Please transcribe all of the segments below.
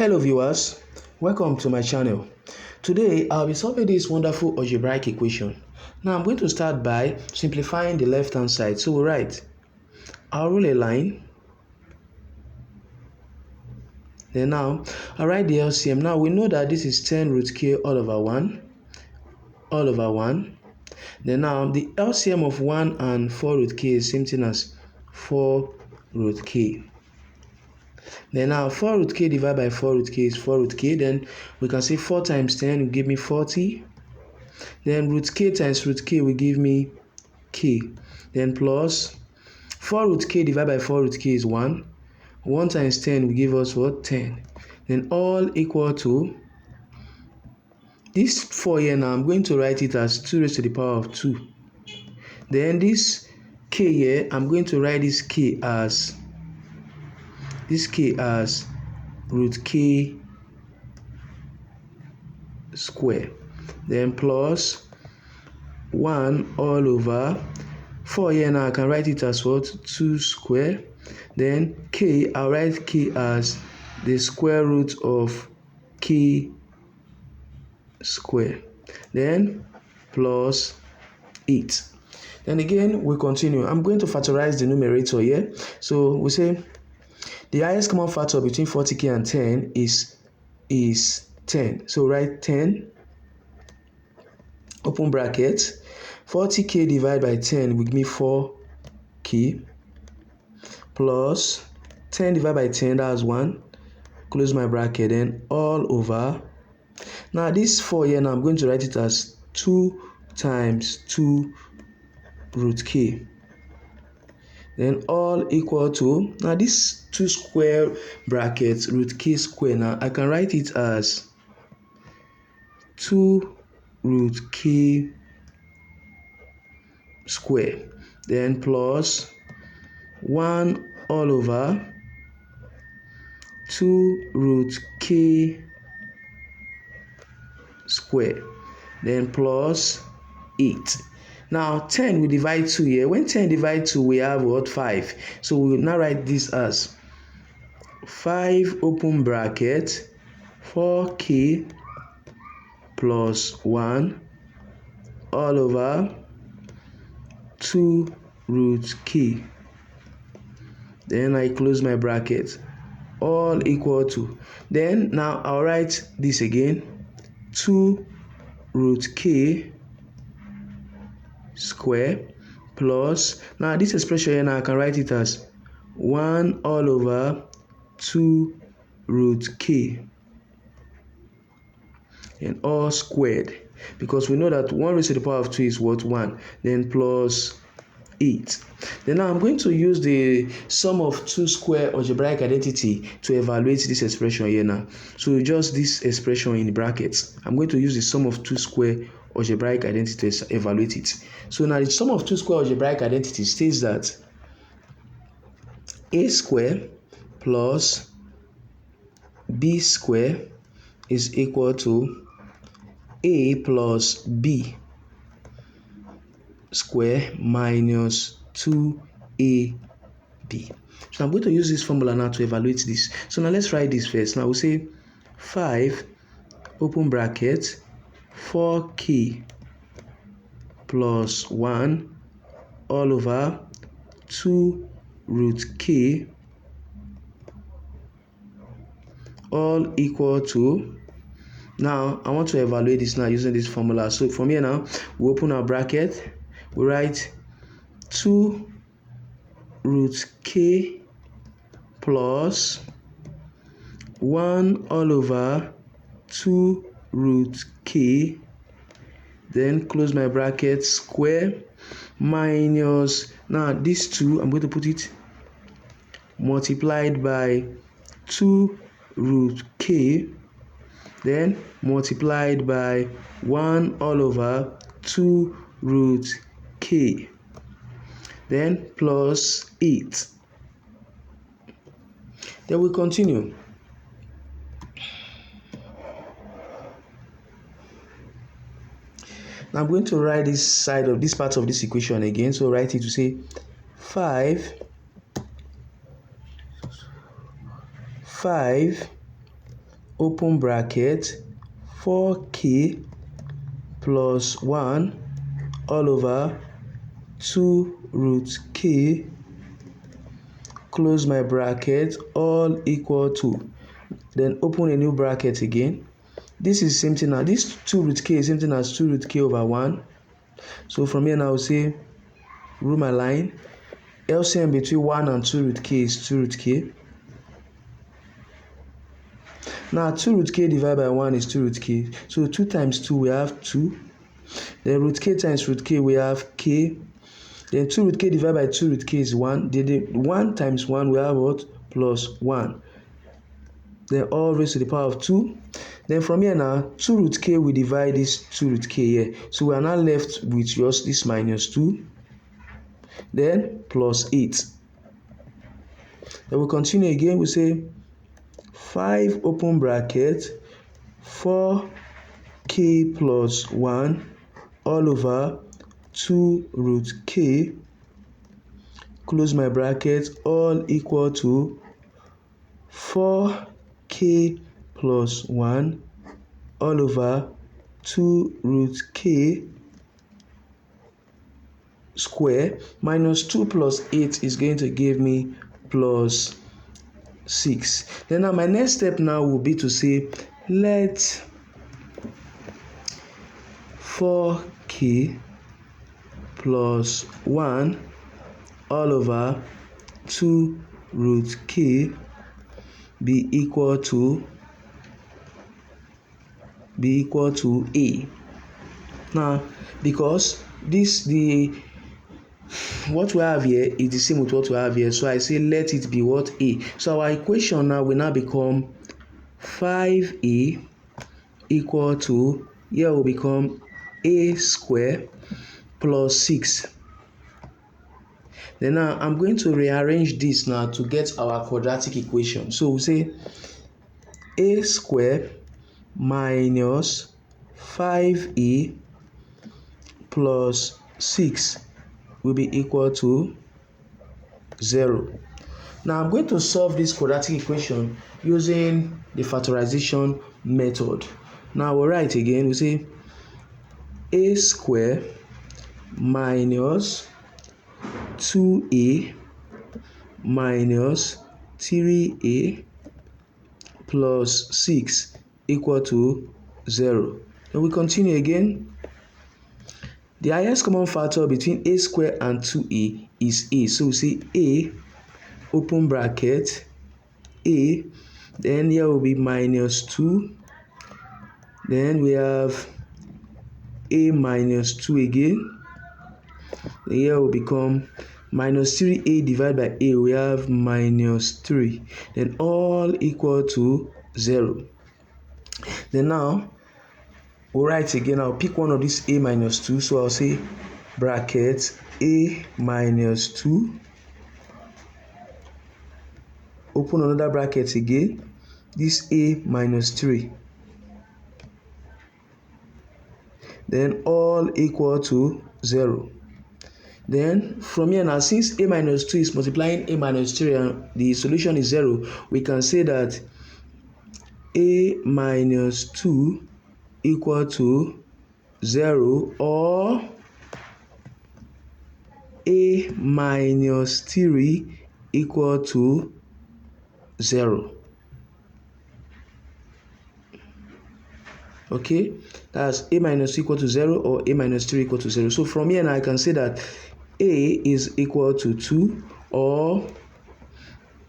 Hello viewers, welcome to my channel. Today I'll be solving this wonderful algebraic equation. Now I'm going to start by simplifying the left hand side. So we'll write, I'll rule a line. Then now I'll write the LCM. Now we know that this is 10 root k all over 1. Then now the LCM of 1 and 4 root k is same thing as 4 root k. Then now 4 root k divided by 4 root k is 4 root k. Then we can say 4 times 10 will give me 40. Then root k times root k will give me k. Then plus 4 root k divided by 4 root k is 1. 1 times 10 will give us what? 10. Then all equal to this 4 here. Now I'm going to write it as 2 raised to the power of 2. Then this k here, I'm going to write this k as root k square. Then plus 1 all over 4 here. Now I can write it as what? 2 square. Then k, I'll write k as the square root of k square. Then plus 8. Then again we continue. I'm going to factorize the numerator here. So we say the highest common factor between 40k and 10 is 10. So write 10, open bracket, 40k divided by 10 will give me 4k, plus 10 divided by 10, that's 1, close my bracket, then all over. Now this 4 here, now I'm going to write it as 2 times 2 root k. Then all equal to, now this 2 square brackets root k square, now I can write it as 2 root k square. Then plus 1 all over 2 root k square. Then plus 8. Now 10 we divide 2 here. When 10 divide 2, we have what? 5. So we will now write this as 5 open bracket 4k plus 1 all over 2 root k. Then I close my bracket, all equal to. Then now I'll write this again, 2 root k square plus, now this expression here, now I can write it as 1 all over 2 root k, and all squared, because we know that 1 raised to the power of 2 is what? 1. Then plus 8. Then now I'm going to use the sum of 2 square algebraic identity to evaluate this expression here now. So just this expression in the brackets, I'm going to use the sum of 2 square algebraic identity to evaluate it. So now the sum of 2 square algebraic identity states that a square plus b square is equal to a plus b square minus 2ab. So I'm going to use this formula now to evaluate this. So now let's write this first. Now we'll say 5 open bracket 4k plus 1 all over 2 root k all equal to. Now I want to evaluate this now using this formula. So from here now we open our bracket, we write 2 root k plus 1 all over 2 root k, then close my bracket, square minus, now this 2 I'm going to put it multiplied by 2 root k, then multiplied by 1 all over 2 root k, then plus 8. Then we continue. Now I'm going to write this side of this part of this equation again. So write it to say 5 open bracket, 4k plus 1 all over 2 root k, close my bracket, all equal to, then open a new bracket again. This is same thing now. This 2 root k is same thing as 2 root k over 1. So from here now I will say, rule my line. LCM between 1 and 2 root k is 2 root k. Now 2 root k divided by 1 is 2 root k. So 2 times 2 we have 2. Then root k times root k we have k. Then 2 root k divided by 2 root k is 1. Then 1 times 1 we have what? Plus 1. Then all raised to the power of 2. Then from here now, 2 root k will divide this 2 root k here. So we are now left with just this minus 2. Then plus 8. Then we continue again. We say 5 open bracket, 4k plus 1 all over 2 root k, close my bracket, all equal to 4k plus 1 all over 2 root k square minus 2 plus 8 is going to give me plus 6. Then now my next step now will be to say, let 4k plus 1 all over 2 root k be equal to a. Now because what we have here is the same with what we have here, so I say let it be what? A. So our equation now will now become 5a equal to, here will become a square plus 6. Then now I'm going to rearrange this now to get our quadratic equation. So we say a square minus 5a plus 6 will be equal to 0. Now I'm going to solve this quadratic equation using the factorization method. Now we'll write again. We say a square minus 2a minus 3a plus 6 equal to 0. Then we continue again. The highest common factor between a square and 2a is a. So we say a open bracket a, then here will be minus 2. Then we have a minus 2 again. Then here will become minus 3a divided by a, we have minus 3. Then all equal to 0. Then now we'll write again. I'll pick one of these a minus 2. So I'll say bracket a minus 2. Open another bracket again. This a minus 3. Then all equal to 0. Then from here now, since a minus 2 is multiplying a minus 3 and the solution is 0, we can say that a minus 2 equal to 0, or a minus 3 equal to 0. Okay, that's a minus 2 equal to 0 or a minus 3 equal to 0. So from here now I can say that a is equal to 2 or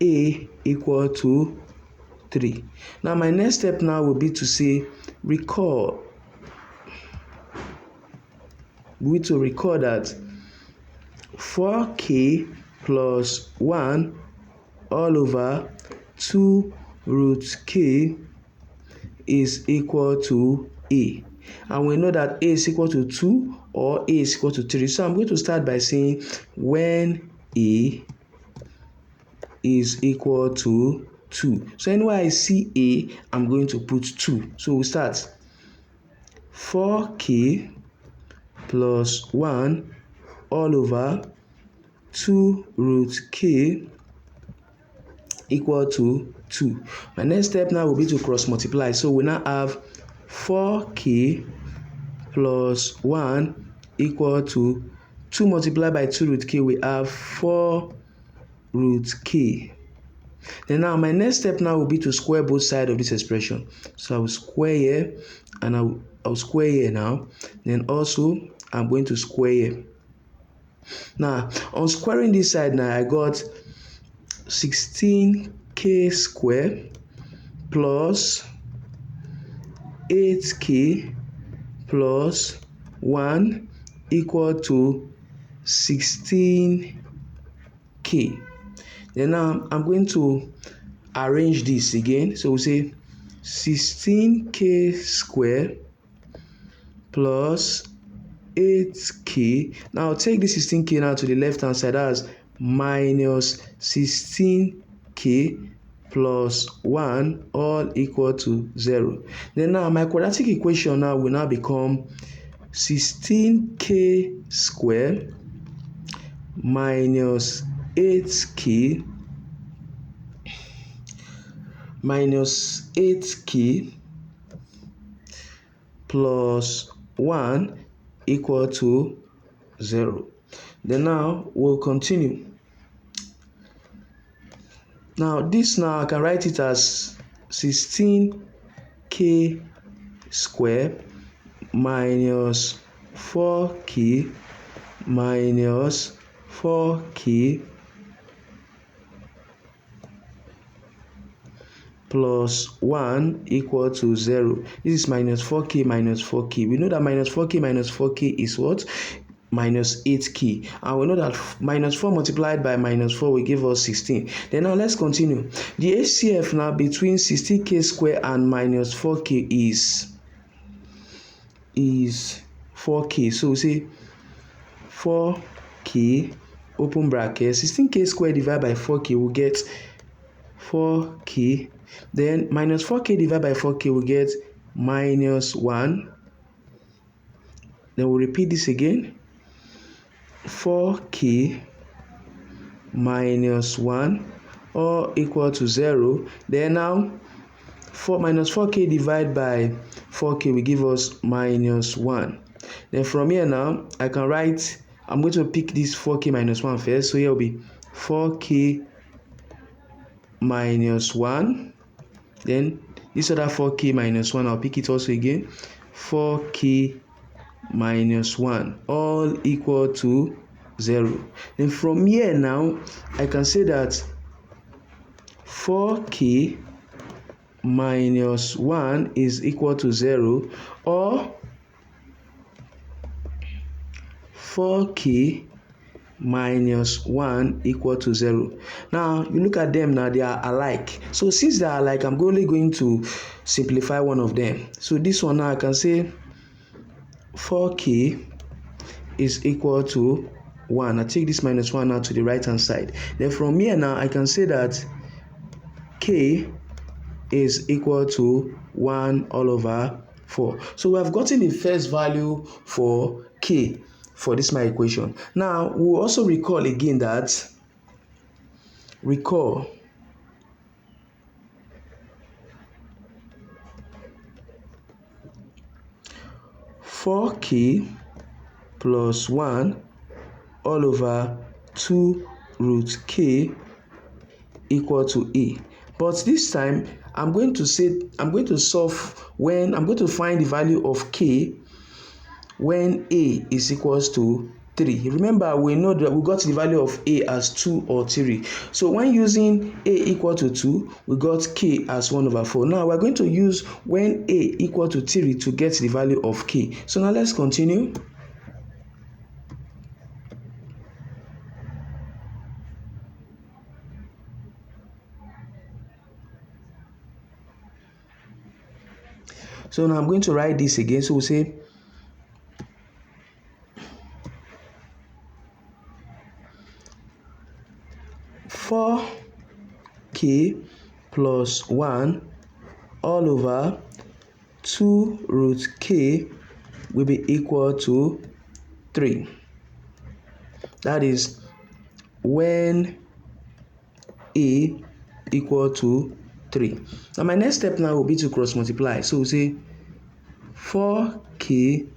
a equal to 3. Now my next step now will be to say recall that 4k plus 1 all over 2 root k is equal to a. And we know that a is equal to 2 or a is equal to 3. So I'm going to start by saying when a is equal to 2. So anywhere I see a, I'm going to put 2. So we start 4k plus 1 all over 2 root k equal to 2. My next step now will be to cross multiply. So we now have 4k plus 1 equal to 2 multiplied by 2 root k. We have 4 root k. Then now my next step now will be to square both sides of this expression. So I will square here and I'll square here now. Then also I'm going to square here. Now on squaring this side now I got 16k squared plus 8k plus 1 equal to 16k. Then now I'm going to arrange this again. So we say 16k squared plus 8k. Now take this 16k now to the left hand side as minus 16k plus 1 all equal to 0. Then now my quadratic equation now will now become 16k squared minus 8k plus 1 equal to 0. Then now we'll continue. Now this now I can write it as 16k squared minus 4k minus 4k plus 1 equal to 0. This is minus 4k minus 4k. We know that minus 4k is what? Minus 8k. And we know that minus 4 multiplied by minus 4 will give us 16. Then now let's continue. The HCF now between 16k squared and minus 4k is 4k. So we say 4k open bracket 16k squared divided by 4k will get 4k. Then minus 4k divided by 4k will get minus 1. Then we'll repeat this again. 4k minus 1 all equal to 0. Then now minus 4k divided by 4k will give us minus 1. Then from here now I can write, I'm going to pick this 4k minus 1 first. So here will be 4k minus 1. Then this other 4k minus 1, I'll pick it also again. 4k minus 1 all equal to 0. Then from here now I can say that 4k minus 1 is equal to 0, or 4k minus 1 equal to 0. Now you look at them now, they are alike. So since they are alike, I'm only going to simplify one of them. So this one now I can say 4k is equal to 1. I take this minus 1 now to the right hand side. Then from here now I can say that k is equal to 1 all over 4. So we have gotten the first value for k for this my equation. Now we'll also recall again that 4k plus 1 all over 2 root k equal to a. But this time I'm going to solve when I'm going to find the value of k when a is equals to 3. Remember, we know that we got the value of a as 2 or 3. So when using a equal to 2, we got k as 1 over 4. Now we're going to use when a equal to 3 to get the value of k. So now let's continue. So now I'm going to write this again. So we'll say 4k plus 1 all over 2 root k will be equal to 3. That is when a equal to 3. Now my next step now will be to cross multiply. So we say 4k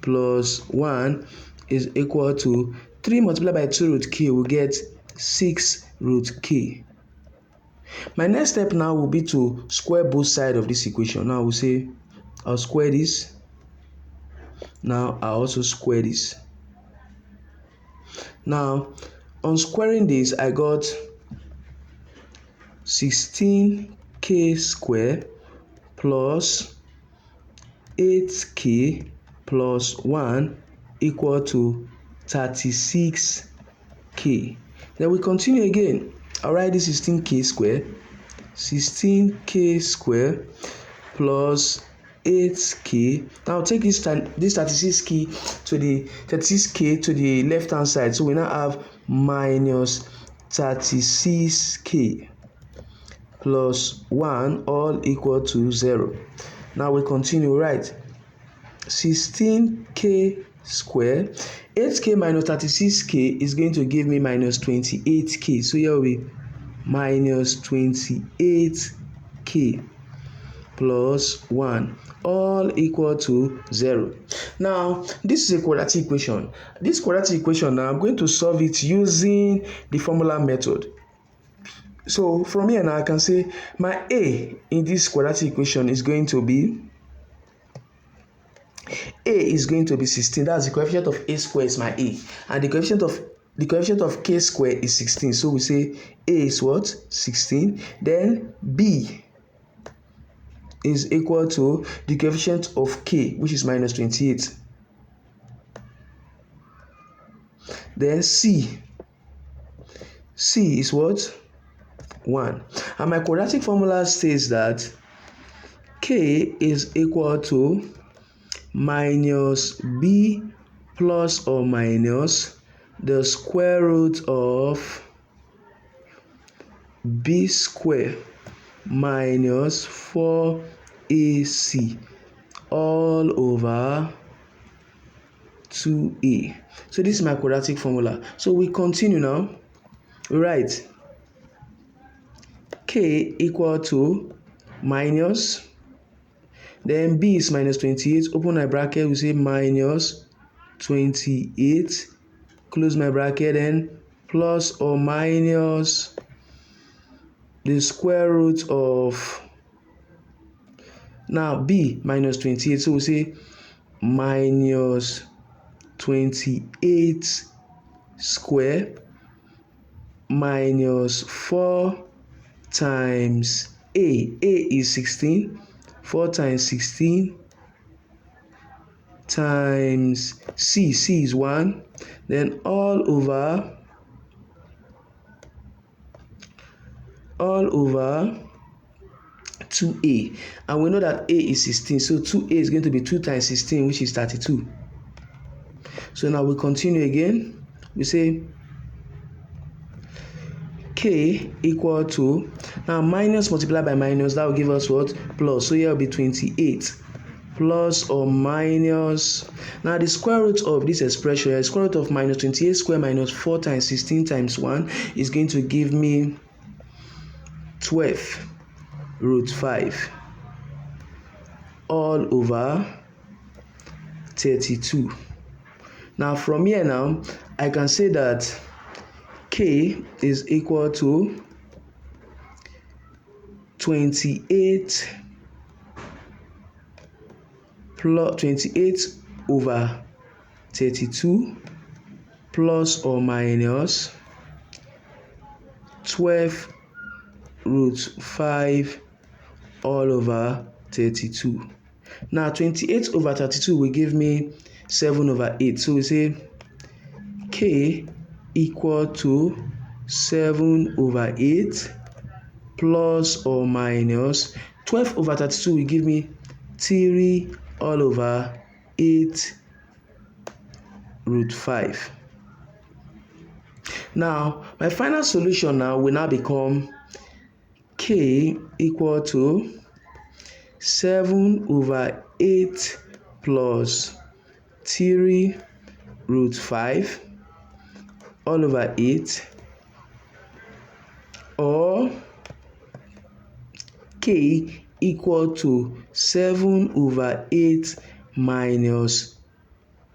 plus 1 is equal to 3 multiplied by 2 root k, will get 6 root k. My next step now will be to square both sides of this equation. Now we'll say I'll square this. Now I'll also square this. Now on squaring this, I got 16k squared plus 8k plus 1 equal to 36k. Then we continue again. I'll write this 16k squared plus 8k. Now take this 36k to the left hand side. So we now have minus 36k plus 1 all equal to 0. Now we continue, right? 16k squared, 8k minus 36k is going to give me minus 28k. So here will be minus 28k plus 1 all equal to 0. Now this is a quadratic equation. This quadratic equation, now I'm going to solve it using the formula method. So from here now I can say my a in this quadratic equation is going to be 16. That's the coefficient of a squared is my a, and the coefficient of k squared is 16. So we say a is what? 16. Then b is equal to the coefficient of k, which is minus 28. Then c is what? 1. And my quadratic formula states that k is equal to minus b plus or minus the square root of b squared minus 4ac all over 2a. So this is my quadratic formula. So we continue now. We write k equal to minus, then b is minus 28, open my bracket, we say minus 28, close my bracket, then plus or minus the square root of, now b minus 28, so we say minus 28 square minus 4 times a is 16, 4 times 16 times c is 1, then all over 2a, and we know that a is 16, so 2a is going to be 2 times 16, which is 32. So now we continue again. We say k equal to, now minus multiplied by minus, that will give us what? Plus. So here will be 28 plus or minus, now the square root of this expression, the square root of minus 28 square minus 4 times 16 times 1 is going to give me 12 root 5 all over 32. Now from here now I can say that k is equal to 28 over 32 plus or minus 12 root 5 all over 32. Now 28 over 32 will give me 7 over 8. So we say k equal to 7 over 8 plus or minus 12 over 32 will give me 3 all over 8 root 5. Now my final solution now will now become k equal to 7 over 8 plus 3 root 5 all over 8, or k equal to 7/8 minus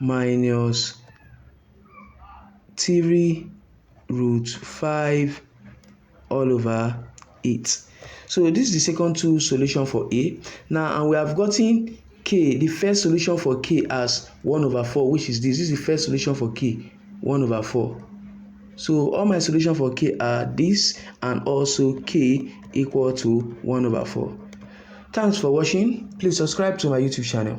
3√5 all over 8. So this is the second two solution for A. Now, and we have gotten k, the first solution for k as 1/4, which is this. This is the first solution for k, 1/4. So all my solution for k are this, and also k equal to 1/4. Thanks for watching. Please subscribe to my YouTube channel.